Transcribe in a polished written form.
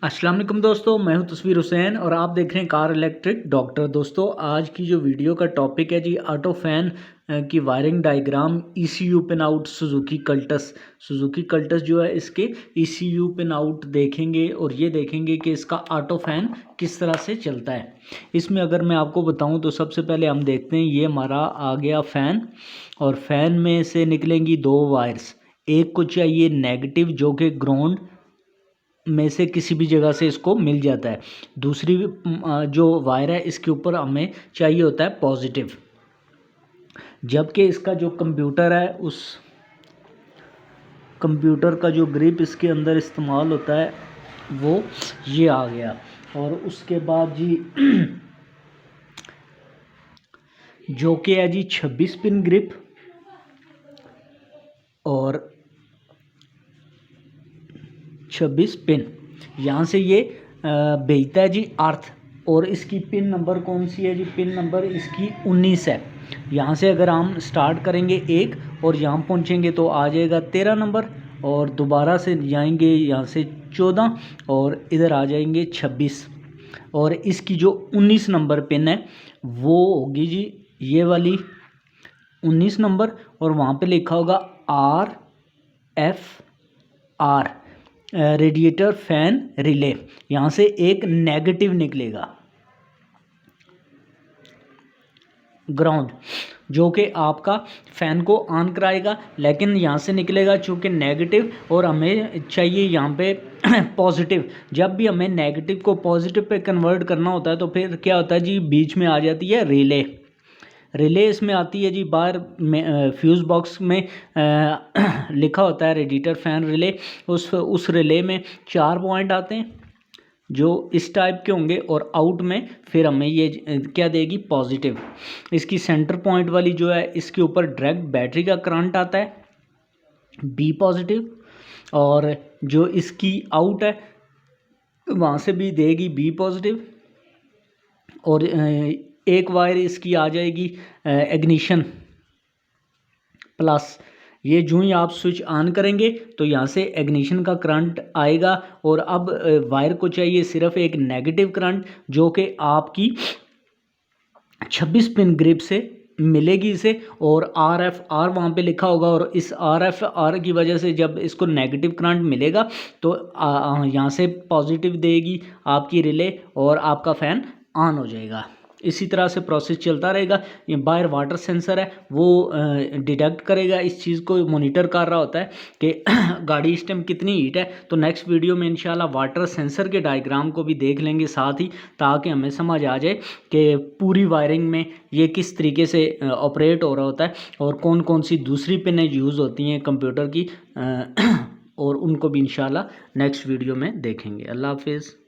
अस्सलाम वालेकुम दोस्तों, मैं हूं तस्वीर हुसैन और आप देख रहे हैं कार इलेक्ट्रिक डॉक्टर। दोस्तों, आज की जो वीडियो का टॉपिक है जी ऑटो फैन की wiring diagram ECU pin out Suzuki Cultus जो है इसके ECU पिन आउट देखेंगे और ये देखेंगे कि इसका ऑटो फैन किस तरह से चलता है। इसमें अगर मैं आपको बताऊं तो सबसे पहले हम देखते हैं, ये हमारा आ गया फ़ैन और फैन में से निकलेंगी दो वायर्स। एक को चाहिए नेगेटिव जो कि ग्राउंड में से किसी भी जगह से इसको मिल जाता है। दूसरी जो वायर है इसके ऊपर हमें चाहिए होता है पॉजिटिव। जबकि इसका जो कंप्यूटर है उस कंप्यूटर का जो ग्रिप इसके अंदर इस्तेमाल होता है वो ये आ गया। और उसके बाद जी जो कि है जी 26 पिन ग्रिप और 26 पिन यहाँ से ये भेजता है जी अर्थ। और इसकी पिन नंबर कौन सी है जी? पिन नंबर इसकी 19 है। यहाँ से अगर हम स्टार्ट करेंगे 1 और यहाँ पहुँचेंगे तो आ जाएगा 13 नंबर, और दोबारा से जाएंगे यहाँ से 14 और इधर आ जाएंगे 26। और इसकी जो 19 नंबर पिन है वो होगी जी ये वाली 19 नंबर, और वहाँ पे लिखा होगा RFR रेडिएटर फैन रिले। यहाँ से एक नेगेटिव निकलेगा ग्राउंड जो कि आपका फ़ैन को ऑन कराएगा, लेकिन यहाँ से निकलेगा चूँकि नेगेटिव और हमें चाहिए यहाँ पे पॉजिटिव। जब भी हमें नेगेटिव को पॉजिटिव पे कन्वर्ट करना होता है तो फिर क्या होता है जी, बीच में आ जाती है रिले इसमें आती है जी। बाहर में फ्यूज़ बॉक्स में लिखा होता है रेडिएटर फैन रिले। उस रिले में 4 पॉइंट आते हैं जो इस टाइप के होंगे, और आउट में फिर हमें ये क्या देगी, पॉजिटिव। इसकी सेंटर पॉइंट वाली जो है इसके ऊपर डायरेक्ट बैटरी का करंट आता है B पॉजिटिव, और जो इसकी आउट है वहाँ से भी देगी B पॉजिटिव। और एक वायर इसकी आ जाएगी इग्निशन प्लस। ये जो ही आप स्विच ऑन करेंगे तो यहाँ से इग्निशन का करंट आएगा, और अब वायर को चाहिए सिर्फ एक नेगेटिव करंट जो कि आपकी 26 पिन ग्रिप से मिलेगी इसे, और RFR वहाँ पे लिखा होगा। और इस RFR की वजह से जब इसको नेगेटिव करंट मिलेगा तो यहाँ से पॉजिटिव देगी आपकी रिले और आपका फ़ैन ऑन हो जाएगा। इसी तरह से प्रोसेस चलता रहेगा। ये बाहर वाटर सेंसर है वो डिटेक्ट करेगा, इस चीज़ को मॉनिटर कर रहा होता है कि गाड़ी इस टाइम कितनी हीट है। तो नेक्स्ट वीडियो में इंशाल्लाह वाटर सेंसर के डायग्राम को भी देख लेंगे साथ ही, ताकि हमें समझ आ जाए कि पूरी वायरिंग में ये किस तरीके से ऑपरेट हो रहा होता है और कौन कौन सी दूसरी पिनें यूज़ होती हैं कंप्यूटर की। और उनको भी इंशाल्लाह नेक्स्ट वीडियो में देखेंगे। अल्लाह हाफिज़।